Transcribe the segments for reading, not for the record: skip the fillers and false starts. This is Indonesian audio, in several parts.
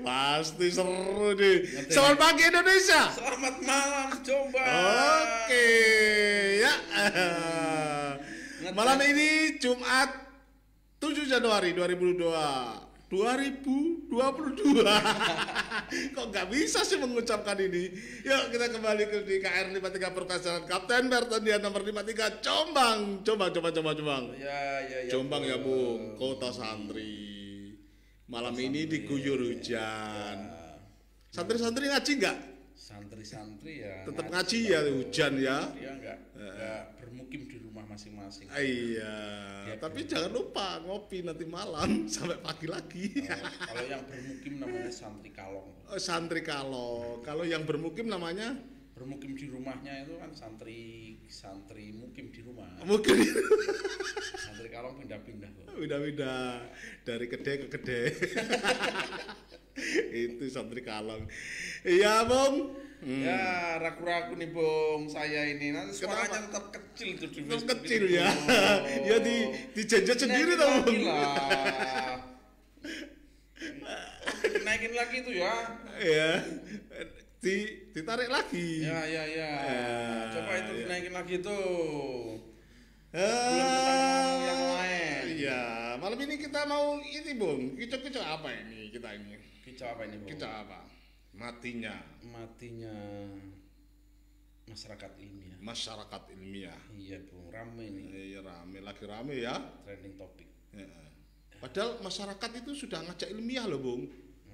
pasti seru nih. Selamat pagi Indonesia. Selamat malam coba. Oke, ya. Malam ini Jumat 7 Januari 2022. Kok nggak bisa sih mengucapkan ini? Yuk kita kembali ke KR 53 Perkasaran Kapten Bertandian nomor 53 Jombang. Coba. Ya. Jombang ya Bung, kota santri. Malam ini diguyur hujan. Santri-santri ngaji nggak? Santri-santri ya. Tetap ngaji ya hujan ya. Dia nggak bermukim di rumah masing-masing. Iya. Tapi jangan lupa ngopi nanti malam sampai pagi lagi. Kalau yang bermukim namanya santri kalong. Oh, santri kalong. Kalau yang bermukim namanya? Bermukim di rumahnya itu kan santri mukim di rumah. Mungkin. Santri kalong pindah-pindah. Pindah-pindah dari kedai ke kedai. Itu santri kalong. Iya Bung. Ya ragu-ragu nih Bung, saya ini nanti suaranya tetap kecil tuh di Facebook kecil ya. Ya dijenjet sendiri tau Bung. Dinaikin lagi tuh ya. Iya. Ditarik lagi. Ya. Coba itu dinaikin lagi tuh. Belum kita ngomong yang lain. Iya, malam ini kita mau ini Bung. Kicau apa ini kita ini? Kicau apa ini Bung? Kicau apa? Matinya masyarakat ilmiah. Masyarakat ilmiah. Iya Bung, rame nih. Iya lagi rame ya. Trending topik. Ya. Padahal masyarakat itu sudah ngajak ilmiah loh Bung.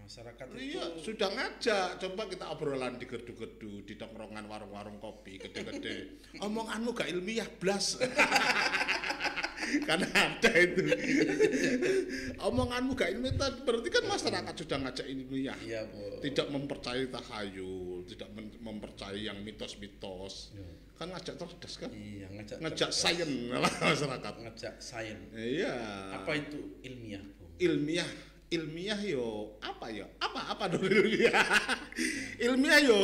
Masyarakat iya, itu sudah ngajak. Coba kita obrolan di gerdu-gerdu, di tongkrongan warung-warung kopi gede-gede. Omonganmu gak ilmiah blas. Karena ada itu. Omonganmu gak ilmiah berarti kan masyarakat sudah ngajak ilmiah. Iya, Bu. Tidak mempercayai takhayul, tidak mempercayai yang mitos-mitos. Ya. Kan ngajak cerdas kan? Iya, ngajak sains masyarakat. Ngajak sains. Iya. Apa itu ilmiah, Bu? Ilmiah yo apa dong ilmiah? Ilmiah yo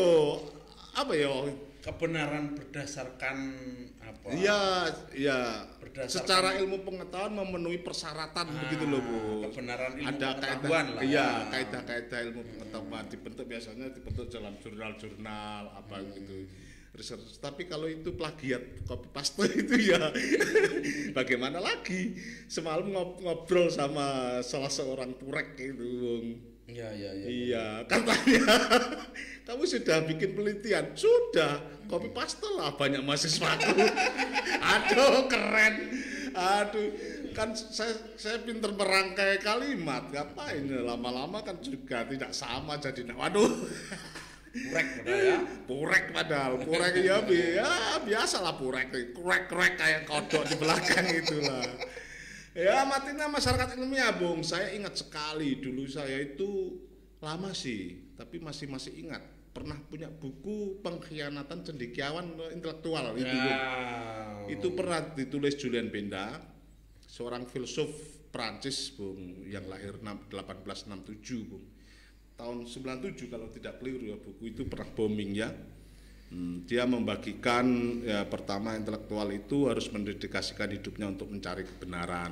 apa yo? Kebenaran berdasarkan apa? Iya. Berdasarkan secara ilmu pengetahuan memenuhi persyaratan begitu loh Bu. Kebenaran ilmu ada pengetahuan lah. Iya, kaidah-kaidah ilmu pengetahuan biasanya dibentuk dalam jurnal-jurnal apa gitu. Research. Tapi kalau itu plagiat copy paste itu ya bagaimana lagi? Semalam ngobrol sama salah seorang purek itu Bung. Iya, katanya kamu sudah bikin penelitian? Sudah, copy paste lah banyak mahasiswaku. Aduh, keren. Aduh, kan saya pinter merangkai kalimat. Ngapain lama-lama kan juga tidak sama jadi waduh. Purek padahal ya biasalah purek kayak kodok di belakang itulah. Ya matinya masyarakat ilmiah Bung. Saya ingat sekali dulu saya itu lama sih tapi masih ingat pernah punya buku pengkhianatan cendekiawan intelektual itu Bung. Itu pernah ditulis Julien Benda, seorang filsuf Prancis Bung yang lahir 1867 Bung. Tahun 97 kalau tidak keliru ya buku itu pernah booming ya. Dia membagikan ya pertama intelektual itu harus mendedikasikan hidupnya untuk mencari kebenaran.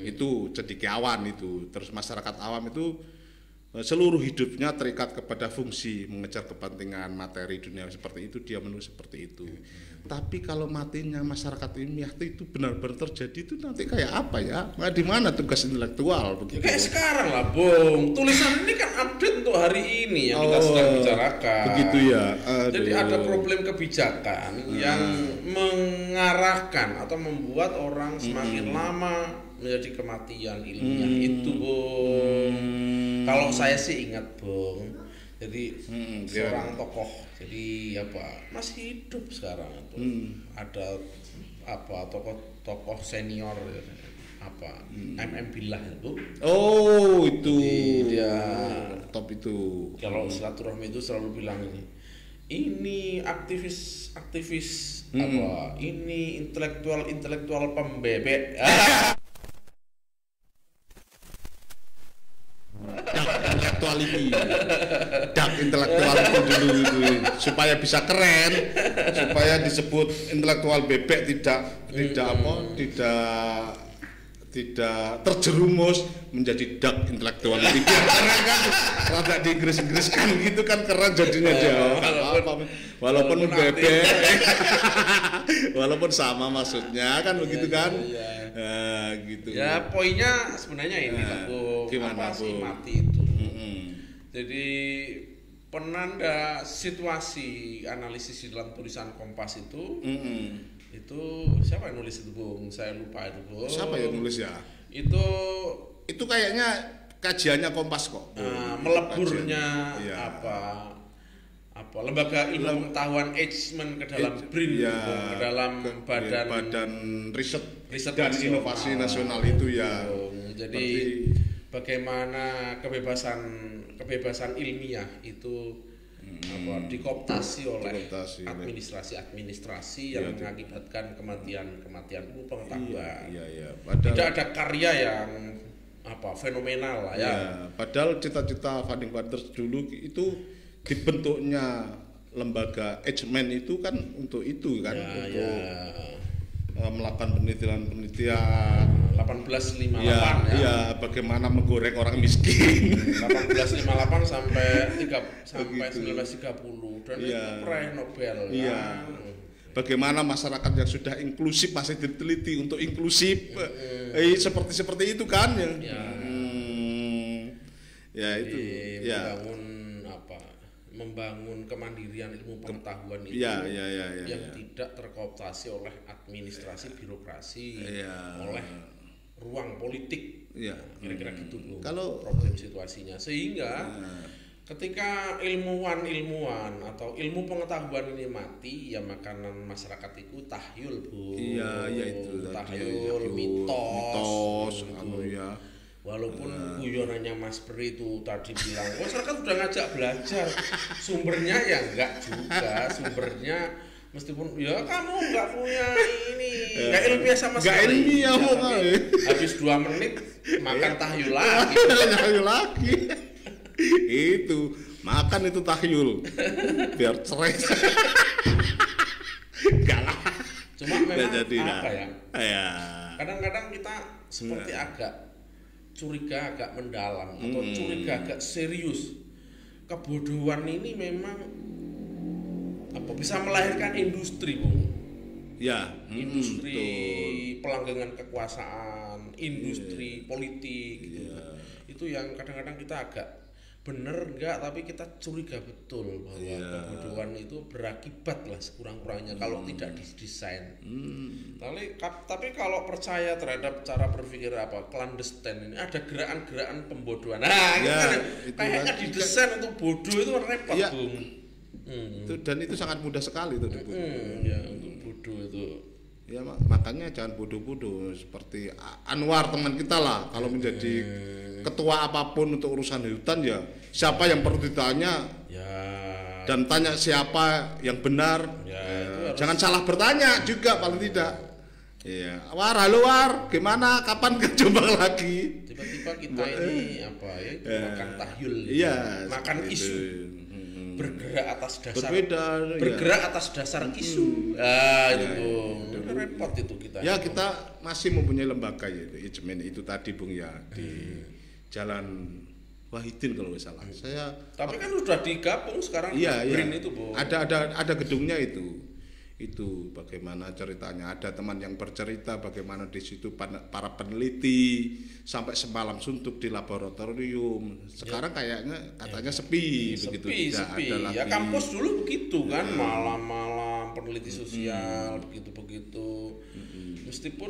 Itu cendekiawan itu. Terus masyarakat awam itu seluruh hidupnya terikat kepada fungsi mengejar kepentingan materi dunia seperti itu, dia menulis seperti itu. Tapi kalau matinya masyarakat ilmiah itu benar-benar terjadi itu nanti kayak apa ya? Di mana tugas intelektual begitu? Kayak sekarang lah, Bung. Tulisan ini kan update untuk hari ini yang kita sedang bicarakan. Begitu ya. Jadi ada problem kebijakan yang mengarahkan atau membuat orang semakin lama menjadi kematian ilmiah itu, Bung. Kalau saya sih ingat Bung, jadi seorang tokoh, jadi apa masih hidup sekarang itu ada apa tokoh senior apa MM Billah itu. Oh itu dia top itu. Kalau silaturahmi itu selalu bilang ini aktivis apa ini intelektual pembebek. Intelektual itu dulu itu supaya bisa keren, supaya disebut intelektual bebek tidak tidak terjerumus menjadi dark intellectuality. Karena kan rada di Inggris kan gitu kan keren jadinya dia. Walaupun bebek, walaupun sama maksudnya kan begitu kan. Gitu. Ya poinnya sebenarnya ini lah Bu. Gimana sih Bu? mati itu. Jadi penanda situasi analisis di dalam tulisan Kompas itu. Itu siapa yang nulis itu Bung? Saya lupa itu Bung. Siapa yang nulis ya? Itu kayaknya kajiannya Kompas kok. Meleburnya iya. apa lembaga ilmu pengetahuan Eijkman ke dalam BRIN ya, ke dalam badan riset dan nasional. inovasi nasional itu ya. Jadi bagaimana kebebasan ilmiah itu dikooptasi oleh administrasi yang mengakibatkan kematian pengetahuan. Tidak ada karya yang fenomenal lah ya. Padahal cita-cita Founding Fathers dulu itu dibentuknya lembaga Eijkman itu kan untuk itu kan untuk melakukan penelitian 1858 ya, bagaimana menggoreng orang miskin. 1858 sampai 1930 dan itu peraih Nobel. Bagaimana masyarakat yang sudah inklusif masih diteliti untuk inklusif. Seperti itu kan ya. Itu membangun kemandirian ilmu pengetahuan itu yang tidak terkooptasi oleh administrasi birokrasi, oleh ruang politik, kira-kira gitu Bu. Kalau problem situasinya sehingga ketika ilmuwan atau ilmu pengetahuan ini mati, ya makanan masyarakat itu tahyul Bu. Itu tahyul, mitos gitu. Walaupun guyonannya Mas Beri itu tadi bilang, masyarakat udah ngajak belajar, sumbernya ya enggak juga, sumbernya meskipun ya kamu enggak punya ini, enggak ilmiah sama sekali. Habis 2 menit makan tahyul lagi. Tahyul lagi. Itu makan itu tahyul biar cerai. Enggak lah. Cuma memang kadang-kadang kita seperti agak curiga agak mendalam atau curiga agak serius. Kebodohan ini memang bisa melahirkan industri, Bung. Industri pelanggengan kekuasaan, industri politik gitu. Itu yang kadang-kadang kita agak bener enggak, tapi kita curiga betul bahwa kebodohan itu berakibat lah sekurang-kurangnya kalau tidak didesain. Tapi kalau percaya terhadap cara berpikir clandestine ini, ada gerakan-gerakan pembodohan. Kayaknya didesain untuk bodoh itu repot, Bung. Dan itu sangat mudah sekali itu untuk bodoh itu. Makanya jangan bodoh-bodoh seperti Anwar teman kita lah, kalau menjadi ketua apapun untuk urusan hutan siapa yang perlu ditanya dan tanya siapa yang benar, jangan salah bertanya juga paling tidak. Halo War, gimana, kapan coba lagi? Tiba-tiba kita ini makan tahyul, makan isu. Bergerak atas dasar isu. Itu repot itu kita. Kita masih mempunyai lembaga yaitu Eijkman itu tadi Bung di Jalan Wahidin kalau nggak salah. Tapi kan sudah digabung sekarang BRIN itu Bung. Ada gedungnya itu. Itu bagaimana ceritanya, ada teman yang bercerita bagaimana di situ para peneliti sampai semalam suntuk di laboratorium. Sekarang katanya sepi begitu, tidak ada lagi. Kampus dulu begitu kan, malam-malam peneliti sosial begitu. Meskipun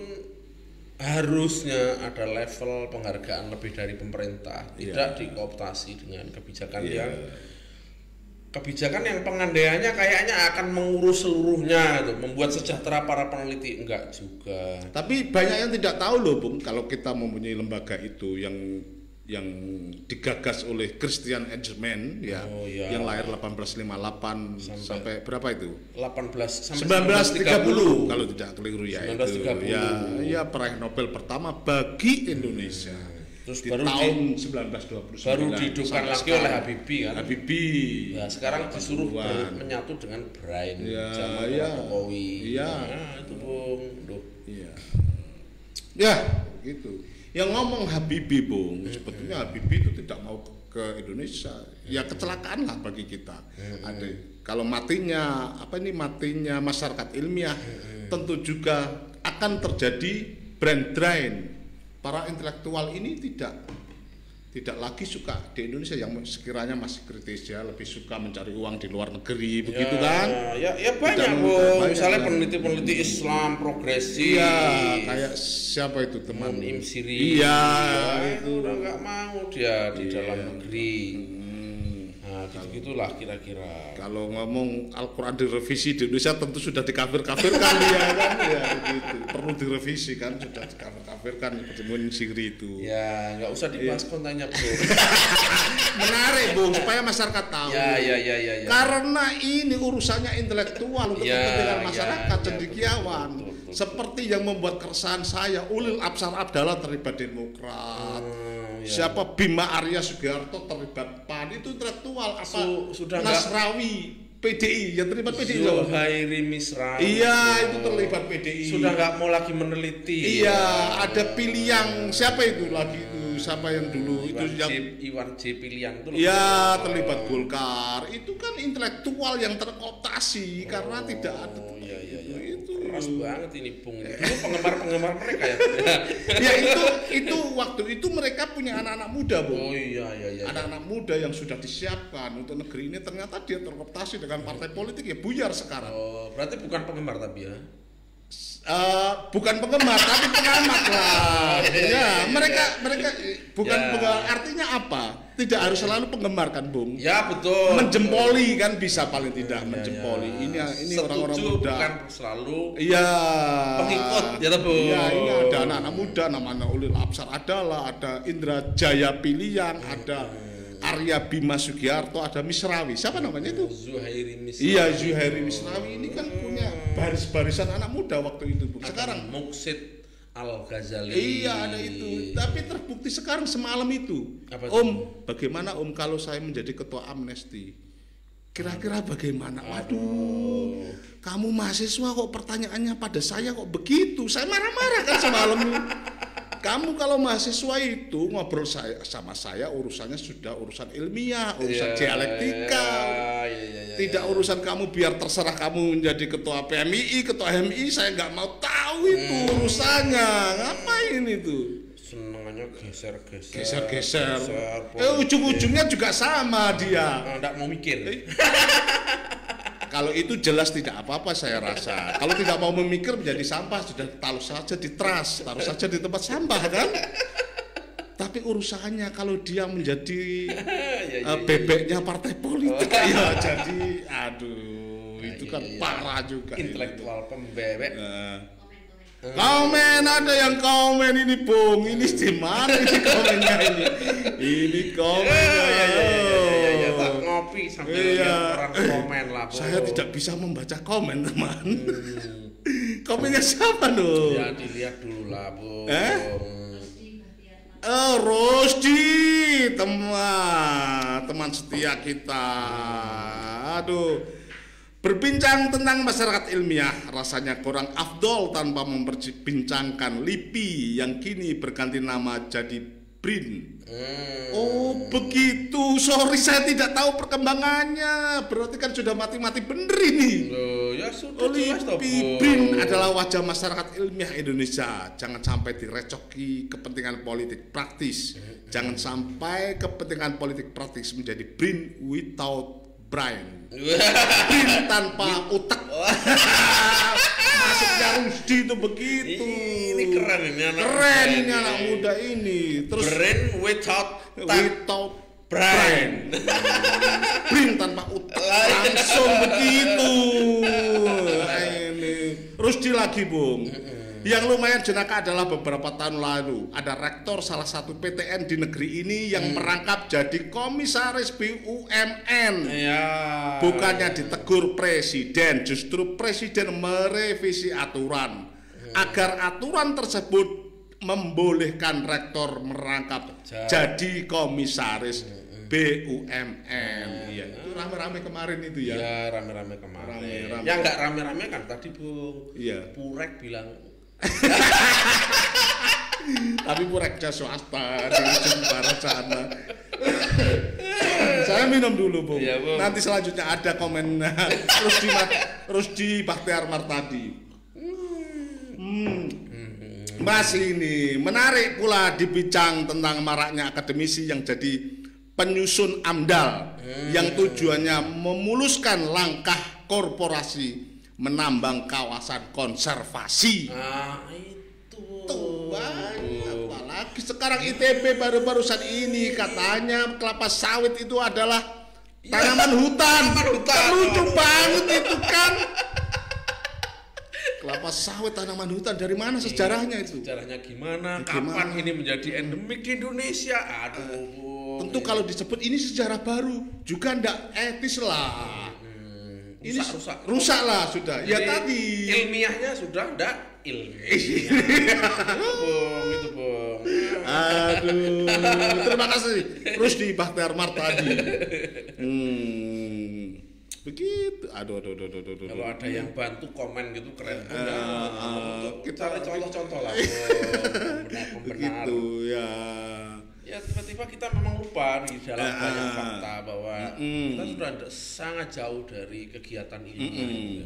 harusnya ada level penghargaan lebih dari pemerintah, tidak dikooptasi dengan kebijakan yang pengandaiannya kayaknya akan mengurus seluruhnya itu, membuat sejahtera para peneliti, enggak juga. Tapi banyak yang tidak tahu loh Bung, kalau kita mempunyai lembaga itu yang digagas oleh Christian Eijkman yang lahir 1858 sampai berapa itu? 1930 kalau tidak keliru 1930. Peraih Nobel pertama bagi Indonesia. Terus di tahun 1929 baru dihidupkan lagi oleh Habibie kan. Habibie. Sekarang disuruh menyatu dengan Brain zaman Jokowi. Itu Bung. Ya. begitu. Yang ngomong Habibie, Bung, sebetulnya Habibie itu tidak mau ke Indonesia. Ya kecelakaan lah bagi kita. Ada kalau matinya masyarakat ilmiah, tentu juga akan terjadi brain drain. Para intelektual ini tidak lagi suka di Indonesia, yang sekiranya masih kritis ya, lebih suka mencari uang di luar negeri, begitu kan? Ya banyak, Bung. Misalnya peneliti-peneliti Islam progresif. Iya, kayak siapa itu teman Im Siri. Iya, itu udah nggak mau dia di dalam negeri. Nah, gitulah kira-kira. Kalau ngomong Al-Quran direvisi di Indonesia tentu sudah dikafir-kafirkan dia kan, ya begitu. Perlu direvisi kan, sudah dikafir-kafirkan seperti Munsiri itu. Ya, nggak usah dibahas kontennya, Bro. Menarik, Bung, supaya masyarakat tahu. Ya. Karena ini urusannya intelektual untuk kepentingan masyarakat cendekiawan. Betul. Seperti yang membuat keresahan saya, Ulil Absar Abdallah terlibat Demokrat. Siapa Bima Arya Sugiarto terlibat PAN, itu intelektual. Apa sudah Nasrawi PDI yang terlibat PDI. Zuhairi Misrawi. Iya, itu terlibat PDI. Sudah nggak mau lagi meneliti. Iya, ada Piliang, siapa itu lagi itu? Siapa yang dulu Iwan J Piliang itu. Iya, terlibat Golkar. Itu kan intelektual yang terkooptasi karena tidak ada. Iya. Itu keras banget ini, Bung. Itu penggemar mereka ya. Ya itu waktu itu mereka punya anak-anak muda, Bung. Oh iya. Anak-anak muda yang sudah disiapkan untuk negeri ini, ternyata dia terkooptasi dengan partai politik, ya buyar sekarang. Oh, berarti bukan penggemar tapi ya. Bukan penggemar tapi pengamat lah. Ya, mereka bukan penggemar. Artinya apa? Tidak harus selalu penggemar kan, Bung? Ya, betul. Menjempoli kan bisa, paling tidak menjempoli. Ini orang-orang muda. Bukan selalu pengikut ya, Bung. Iya, ini ada anak-anak muda namanya Ulil Absar adalah, ada Indra Jaya Piliang, ada Arya Bima Sugiarto, ada Misrawi. Siapa namanya itu? Zuhairi Misrawi. Iya, Zuhairi Misrawi ini kan punya baris-barisan anak muda waktu itu, Bung. Sekarang Muksid Al-Ghazali. Iya, ada itu. Tapi terbukti sekarang semalam itu. Bagaimana Om kalau saya menjadi ketua Amnesty? Kira-kira bagaimana? Waduh, kamu mahasiswa kok pertanyaannya pada saya kok begitu? Saya marah-marah kan semalam. Kamu kalau mahasiswa itu ngobrol sama saya urusannya sudah urusan ilmiah, urusan dialektika. Tidak urusan kamu biar terserah kamu menjadi ketua PMII, ketua HMI, saya nggak mau tahu itu urusannya. Ngapain itu? Senengannya geser-geser. Geser-geser. Ujung-ujungnya juga sama dia. Nggak mau mikir. Kalau itu jelas tidak apa-apa saya rasa. Kalau tidak mau memikir menjadi sampah, sudah taruh saja di trash, taruh saja di tempat sampah kan. Tapi urusannya kalau dia menjadi bebeknya partai politik ya jadi itu kan parah juga. Intelektual pembebek. Komen, ada yang komen ini, Bung. Ini di mana ini komennya ini? Ini komennya. Ngopi sambil orang komen lah, Bung. Saya tidak bisa membaca komen, teman. Komennya siapa dong? Ya dilihat dulu lah, Bung. Rosdi, teman setia kita. Aduh. Berbincang tentang masyarakat ilmiah rasanya kurang afdol tanpa memperbincangkan LIPI yang kini berganti nama jadi BRIN. Oh begitu, sorry saya tidak tahu perkembangannya. Berarti kan sudah mati-mati bener ini. Ya sudah jelas toh, BRIN adalah wajah masyarakat ilmiah Indonesia. Jangan sampai direcoki kepentingan politik praktis. Jangan sampai kepentingan politik praktis menjadi BRIN without brain. BRIN tanpa otak. Masuknya Rusdi itu begitu. Ini keren ini anak. Keren ini anak muda ini. Terus brain without brain. BRIN tanpa otak. Langsung begitu. Ini Rusdi lagi, Bung. Yang lumayan jenaka adalah beberapa tahun lalu ada rektor salah satu PTN di negeri ini yang merangkap jadi komisaris BUMN. Bukannya ditegur presiden, justru presiden merevisi aturan agar aturan tersebut membolehkan rektor merangkap jadi komisaris BUMN. Iya, itu rame-rame kemarin itu ya. Iya, rame-rame kemarin. Rame-rame. Yang enggak rame-rame kan tadi, Bung. Iya. Purek bilang Tapi pureknya swasta di ujung barat sana. Saya minum dulu, Bung. Iya, Bung. Nanti selanjutnya ada komen Rusdi Bakhtiar Martadi. Masih ini menarik pula dibincang tentang maraknya akademisi yang jadi penyusun AMDAL yang tujuannya memuluskan langkah korporasi menambang kawasan konservasi. Nah, itu. Tuh, apalagi sekarang ITB baru-barusan ini katanya kelapa sawit itu adalah tanaman hutan. Kan lucu banget itu kan. Kelapa sawit tanaman hutan, dari mana sejarahnya itu? Sejarahnya gimana? Kapan ini menjadi endemik di Indonesia? Aduh. Tentu kalau disebut ini sejarah baru juga ndak etis lah. Ini rusak lah sudah. Jadi, ya tadi ilmiahnya sudah ndak ilmiah. Itu Bung. Aduh, terima kasih Rusdi Bakhtiar Martadi. Begitu. Aduh. Kalau ada yang bantu komen gitu keren Bung. Kita cari contoh-contoh lah. Benar. Begitu ya. Ya tiba-tiba kita memang lupa di dalam banyak fakta bahwa kita sudah sangat jauh dari kegiatan ini.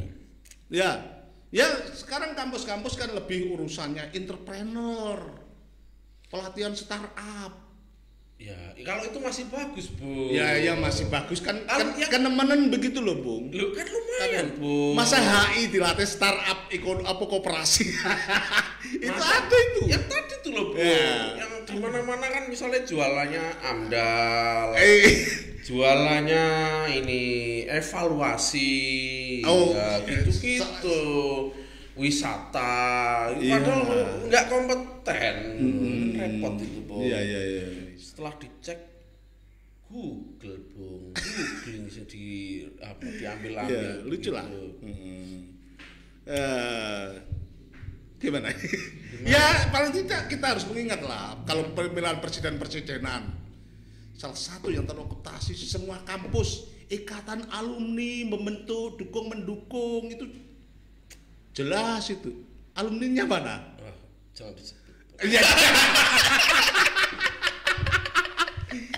Ya sekarang kampus-kampus kan lebih urusannya entrepreneur, pelatihan startup. Ya kalau itu masih bagus Bu. Ya masih bagus kan nemenin begitu loh Bung. Loh kan lumayan Bu. Masa HI dilatih startup koperasi. Itu ada itu. Yang tadi tuh loh Bu. Yang di mana-mana kan misalnya jualannya AMDAL. Jualannya ini evaluasi. Ya, gitu-gitu. Wisata. Padahal nggak kompeten. Repot itu Bu. Iya. Setelah dicek Google Bung, Google diambil lucu lah. Gimana? Ya paling tidak kita harus mengingat lah kalau pemilihan presiden-presidenan salah satu yang terokupasi semua kampus, ikatan alumni membentuk mendukung itu jelas itu. Alumninya mana? Jangan disebut.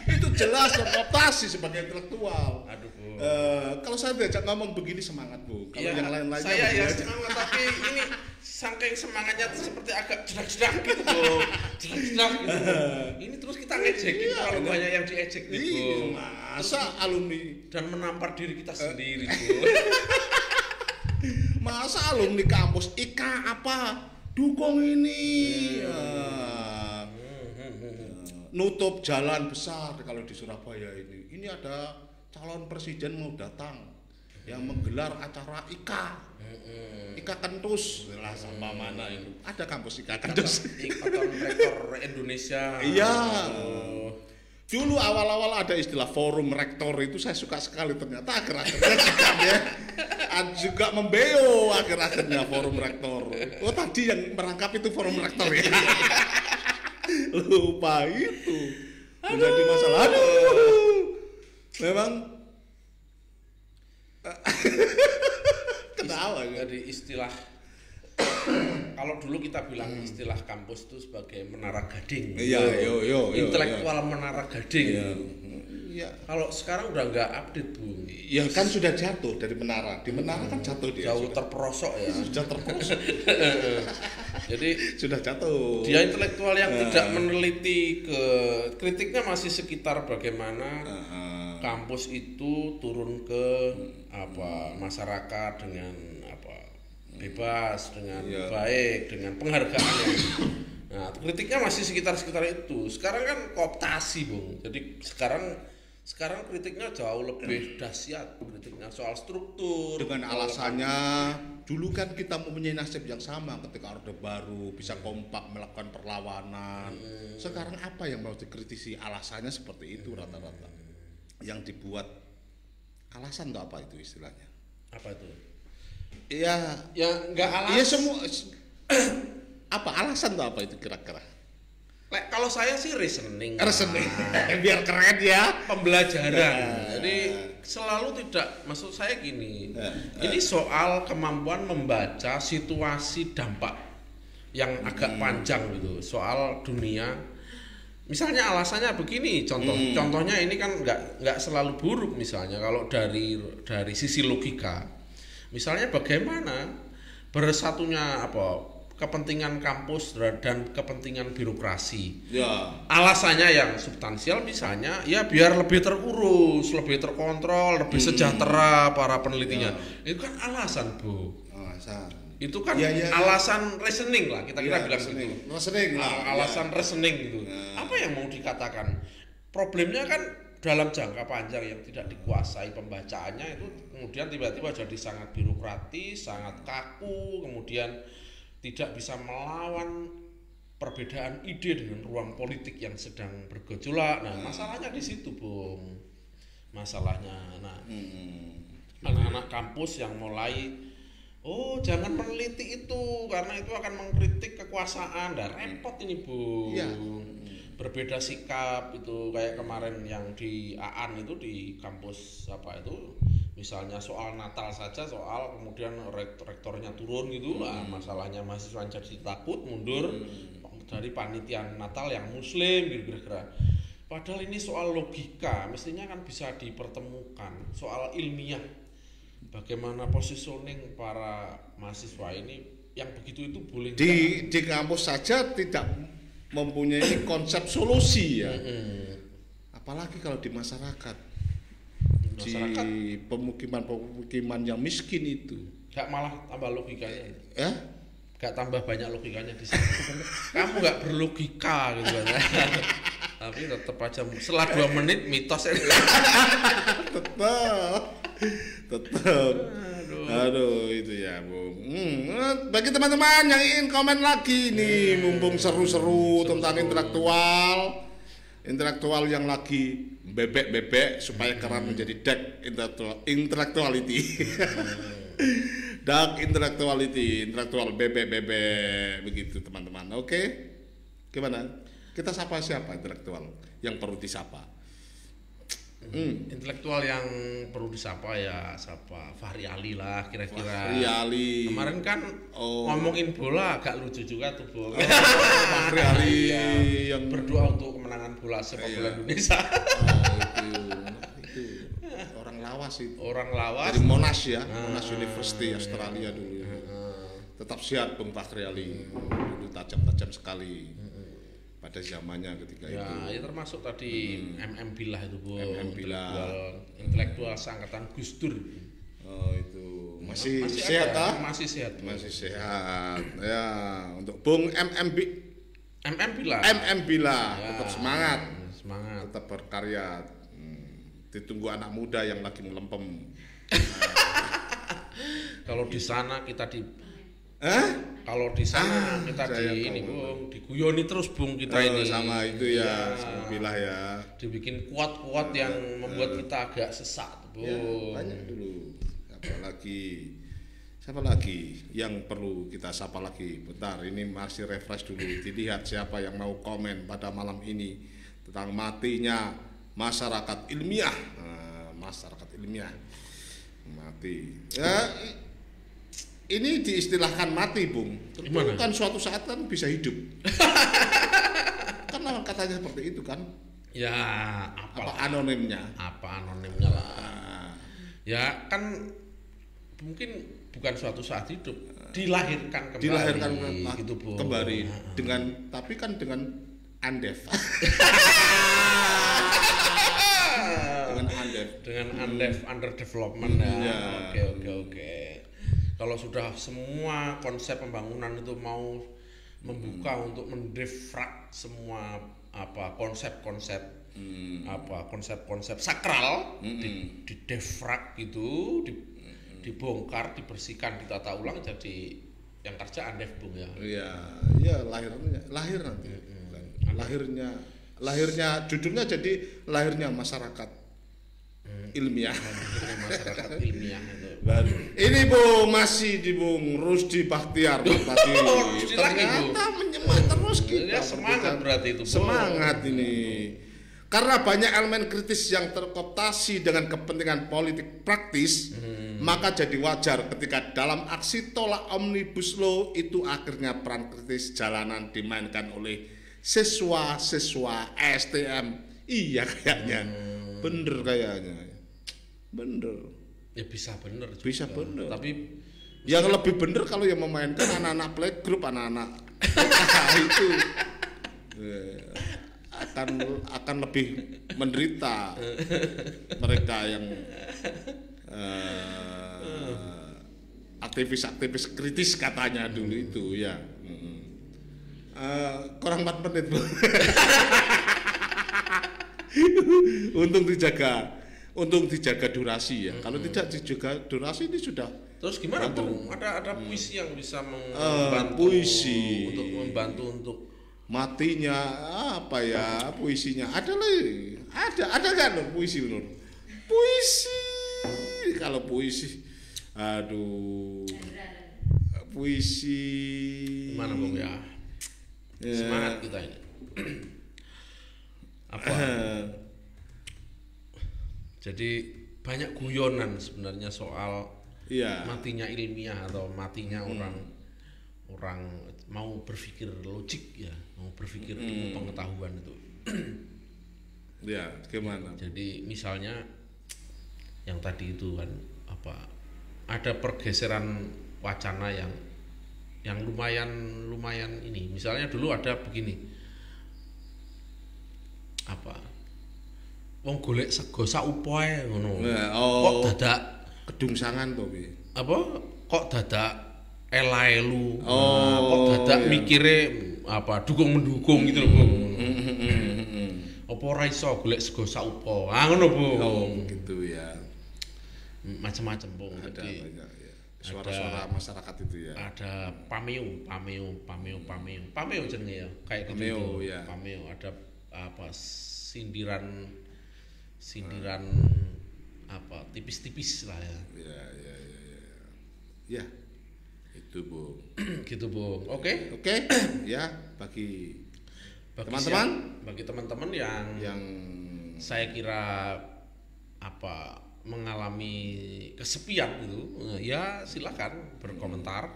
Itu jelas terokupasi sebagai intelektual. Aduh Bu. Kalau saya diajak ngomong begini semangat Bu. Kalau yang lain-lainnya saya ya semangat, tapi ini saking semangatnya seperti agak jedak-jedak gitu Bu. Jedak-jedak gitu. Ini terus kita ngejek kalau banyak yang diejek gitu. Masa alumni dan menampar diri kita sendiri Bu. Masa alumni kampus IKA apa dukung ini nutup jalan besar kalau di Surabaya ini. Ini ada calon presiden mau datang yang menggelar acara IKA Kentus lah sama mana itu. Ada kampus IKA Kentus. Ikatan Rektor Indonesia. Iya. Dulu awal-awal ada istilah forum rektor itu saya suka sekali, ternyata akhir-akhirnya juga membeo akhir-akhirnya forum rektor. Oh tadi yang merangkap itu forum rektor ya. Lupa itu menjadi masalah. Memang ketawa jadi istilah kalau dulu kita bilang istilah kampus itu sebagai menara gading. Iya, intelektual menara gading. Iya. Kalau sekarang udah nggak update Bu. Ya kan sudah jatuh dari menara. Di menara kan jatuh dia. Jauh terperosok ya. Sudah terperosok. Jadi sudah jatuh. Dia intelektual yang tidak meneliti kritiknya masih sekitar bagaimana kampus itu turun ke masyarakat dengan bebas, dengan baik, dengan penghargaan yang nah kritiknya masih sekitar itu. Sekarang kan kooptasi Bung. Jadi sekarang kritiknya jauh lebih dahsyat, kritiknya soal struktur dengan alasannya dulu kan kita mempunyai nasib yang sama ketika Orde Baru bisa kompak melakukan perlawanan. Sekarang apa yang mau dikritisi? Alasannya seperti itu rata-rata yang dibuat alasan atau apa itu istilahnya? Apa itu? Ya nggak alasan. Iya semua apa alasan atau apa itu kira-kira? Kalau saya sih reasoning. Biar keren ya. Pembelajaran. Jadi selalu tidak, maksud saya gini. Ini soal kemampuan membaca situasi dampak yang agak panjang gitu soal dunia. Misalnya alasannya begini, contohnya ini kan nggak selalu buruk misalnya kalau dari sisi logika. Misalnya bagaimana bersatunya kepentingan kampus dan kepentingan birokrasi. Ya. Alasannya yang substansial misalnya ya biar lebih terurus, lebih terkontrol, lebih sejahtera para penelitinya. Ya. Itu kan alasan, Bu. Alasan. Itu kan alasan reasoning lah kita bilang reasoning. gitu. Reasoning lah. Alasan reasoning gitu. Apa yang mau dikatakan? Problemnya kan dalam jangka panjang yang tidak dikuasai pembacaannya itu kemudian tiba-tiba jadi sangat birokratis, sangat kaku, kemudian tidak bisa melawan perbedaan ide dengan ruang politik yang sedang bergejolak. Nah, masalahnya di situ, Bung. Masalahnya. Nah, anak-anak kampus yang mulai jangan meneliti itu karena itu akan mengkritik kekuasaan. Dan repot ini, Bung. Ya. Berbeda sikap itu kayak kemarin yang di AAN itu di kampus misalnya soal Natal saja, soal kemudian rektornya turun gitu lah, masalahnya mahasiswa jadi takut mundur dari panitia Natal yang muslim gitu kira-kira. Padahal ini soal logika, mestinya kan bisa dipertemukan, soal ilmiah. Bagaimana positioning para mahasiswa ini yang begitu itu boleh di kampus saja tidak mempunyai konsep solusi ya. Apalagi kalau di masyarakat. Di pemukiman yang miskin itu. Gak malah tambah logikanya. Ya? Gak tambah banyak logikanya di sini. Kamu gak berlogika gitu kan. Tapi tetap aja setelah 2 menit mitos ya. tetap. Aduh itu ya, Bung. Bagi teman-teman yang ingin komen lagi nih, mumpung seru-seru tentang intelektual yang lagi bebek supaya keran menjadi dark intellectuality. Dark intelektual bebek begitu teman-teman. Oke. Gimana? Kita sapa siapa intelektual yang perlu disapa? Intelektual yang perlu disapa ya siapa? Fahri Ali lah kira-kira. Fahri Ali. Kemarin kan ngomongin bola agak lucu juga tuh, Bung. Fahri Ali yang berdoa untuk kemenangan bola sepak bola Indonesia. Itu orang lawas itu. Orang lawas. Dari Monash ya, Monash University Australia dulu. Tetap sehat Bung Fahri Ali. Itu tajam-tajam sekali. Pada zamannya ketika itu. Ya termasuk tadi MM Billah itu, Bu. MM Billah. Intelektual seangkatan Gus Dur. Itu masih sehat ah? Masih sehat. Masih sehat. Ya, untuk Bung MM Billah. MM Billah ya, tetap semangat. Tetap berkarya. Ditunggu anak muda yang lagi melempem. Kalau di sana kita kalau di sana kita Bung, diguyoni terus Bung kita ini. Sama itu ya, Billah ya. Dibikin kuat-kuat yang membuat kita agak sesak, Bung. Ya, banyak dulu. Siapa lagi yang perlu kita sapa lagi? Bentar, ini masih refresh dulu. Dilihat siapa yang mau komen pada malam ini tentang matinya masyarakat ilmiah. Masyarakat ilmiah mati. Ya, ini diistilahkan mati, Bung. Tentu kan suatu saat kan bisa hidup. Kan katanya seperti itu kan. Ya, apa anonimnya? Apa anonimnya lah. Ya kan mungkin bukan suatu saat hidup, dilahirkan gitu, Bung. Kembali tapi kan dengan andef. dengan andef under development ya. Oke. Kalau sudah semua konsep pembangunan itu mau membuka untuk mendefrag semua konsep-konsep sakral, didefrag gitu, dibongkar, dibersihkan, ditata ulang jadi yang kerja andef, Bung ya. Iya, lahir nanti. Lahirnya judulnya jadi lahirnya masyarakat ilmiah. Masyarakat ilmiah itu. Ini Bung masih di Bung Rusdi Bahtiar tadi. Ternyata menyemangat terus kita. Semangat berarti itu. Semangat ini. Karena banyak elemen kritis yang terkooptasi dengan kepentingan politik praktis, maka jadi wajar ketika dalam aksi tolak Omnibus Law itu akhirnya peran kritis jalanan dimainkan oleh siswa-siswa STM. Iya kayaknya, bener kayaknya, bener. Ya bisa bener juga. Bisa bener. Tapi yang lebih bener kalau yang memainkan anak-anak playgroup, anak-anak itu akan lebih menderita mereka yang aktivis-aktivis kritis katanya dulu itu ya. Kurang 4 menit Bu. Untung dijaga durasi ya. Kalau tidak dijaga durasi ini sudah. Terus gimana Bung? Ada puisi yang bisa membantu puisi untuk membantu untuk matinya apa ya puisinya? Ada lagi. Ada kan loh puisi menurut. Puisi. Kalau puisi aduh. Puisi gimana Bung ya? Semangat kita ini. Apa? Jadi banyak guyonan sebenarnya soal matinya ilmiah atau matinya orang mau berpikir logik ya, mau berpikir ilmu pengetahuan itu. Ya, gimana? Jadi misalnya yang tadi itu kan apa? Ada pergeseran wacana yang lumayan ini. Misalnya dulu ada begini. Apa? Wong golek sego sak upoe ngono. Kok dadak kedungsangan to piye? Apa? Kok dadak elaelu. Kok dadak mikire apa dukung-mendukung gitu loh, Bung. Apa ora iso golek sego sak upo. Ngono, Bung. Gitu ya. Macam-macam, Bung. Ada jadi banyak ya. Suara-suara masyarakat itu ya. Ada pameo jenenge ya. Kayak pameo, gitu. Ya. Pameo ada apa sindiran apa tipis-tipis lah ya. Ya. Itu Bung. Gitu Bung. Oke. Ya bagi teman-teman yang saya kira apa mengalami kesepian gitu ya silakan berkomentar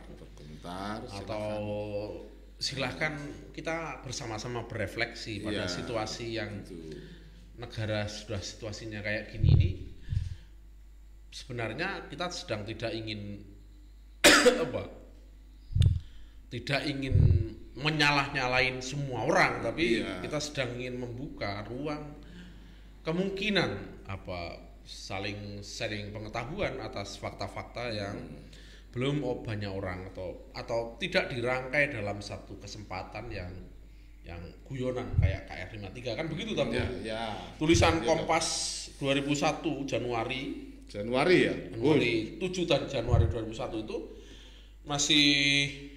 atau silakan kita bersama-sama berefleksi pada situasi yang negara sudah situasinya kayak gini ini. Sebenarnya kita sedang tidak ingin tidak ingin menyalah-nyalain semua orang, tapi kita sedang ingin membuka ruang kemungkinan saling sharing pengetahuan atas fakta-fakta yang belum banyak orang atau tidak dirangkai dalam satu kesempatan yang guyonan kayak KR53 kan begitu tapi tulisan Kompas 2001 Januari ya. 7 Januari 2001 itu masih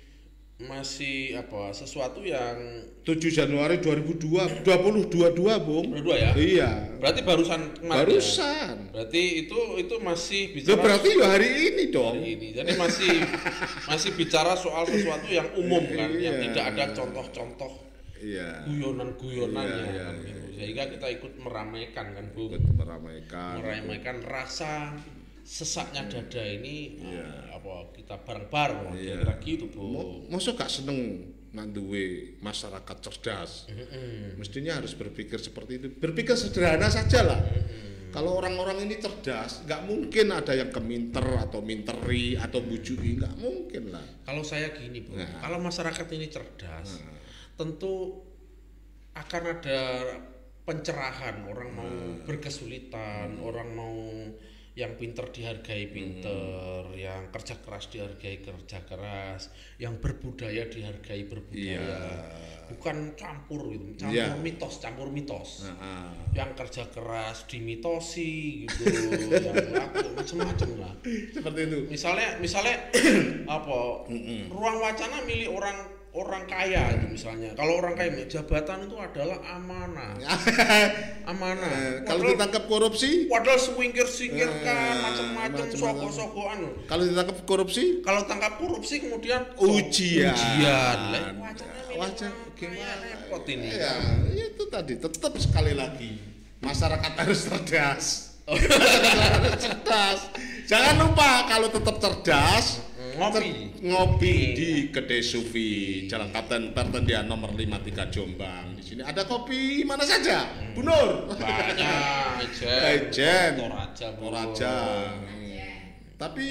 sesuatu yang 7 Januari 2022 Bung. 22 ya? Iya. Berarti barusan kemarin. Barusan. Ya? Berarti itu masih bicara. Berarti ya hari ini dong. Hari ini. Jadi masih bicara soal sesuatu yang umum kan, yang tidak ada contoh-contoh. Guyonan-guyonannya sehingga kita ikut meramaikan kan Bung. Meramaikan rasa sesaknya dada ini kita bareng-bareng kira-kira gitu Bu. Masa gak seneng duwe masyarakat cerdas. Mestinya harus berpikir seperti itu. Berpikir sederhana saja lah. Kalau orang-orang ini cerdas, nggak mungkin ada yang keminter atau minteri atau bujui, nggak mungkin lah. Kalau saya gini Bu, kalau masyarakat ini cerdas, tentu akan ada pencerahan. Orang mau berkesulitan, orang mau yang pinter dihargai pinter, yang kerja keras dihargai kerja keras, yang berbudaya dihargai berbudaya, bukan campur gitu, campur mitos, yang kerja keras dimitosi gitu, yang laku macam-macam lah. Seperti itu. Misalnya ruang wacana milik orang orang kaya itu misalnya. Kalau orang kaya jabatan itu adalah amanah. Amanah. Kalau ditangkap korupsi, padahal singkir-singkirkan macam-macam sogok-sogokan. Kalau ditangkap korupsi, kalau tangkap korupsi kemudian ujian. Wajah gimana repot ini. Ya, itu tadi tetap sekali lagi masyarakat harus cerdas. Cerdas. Jangan lupa kalau tetap cerdas ngopi di Kedai Sufi Jalan Kapten Pertendian nomor 53 Jombang. Di sini ada kopi mana saja, Bu Nur. Banyak. Ijen. Toraja. Tapi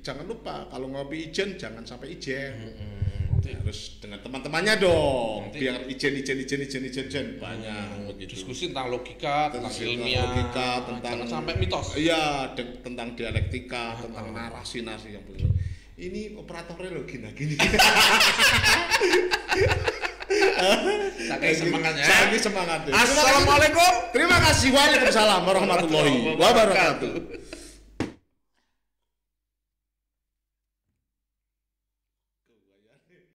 jangan lupa kalau ngopi ijen jangan sampai ijen. Harus dengan teman-temannya dong. Biar ijen banyak begitu. Diskusi tentang logika, tentang ilmiah, tentang sampai mitos. Iya, tentang dialektika, tentang narasi-narasi yang benar. Ini operatornya lo gini. Saking semangatnya. Saking semangatnya. Assalamualaikum. Terima kasih. Waalaikumsalam warahmatullahi wabarakatuh.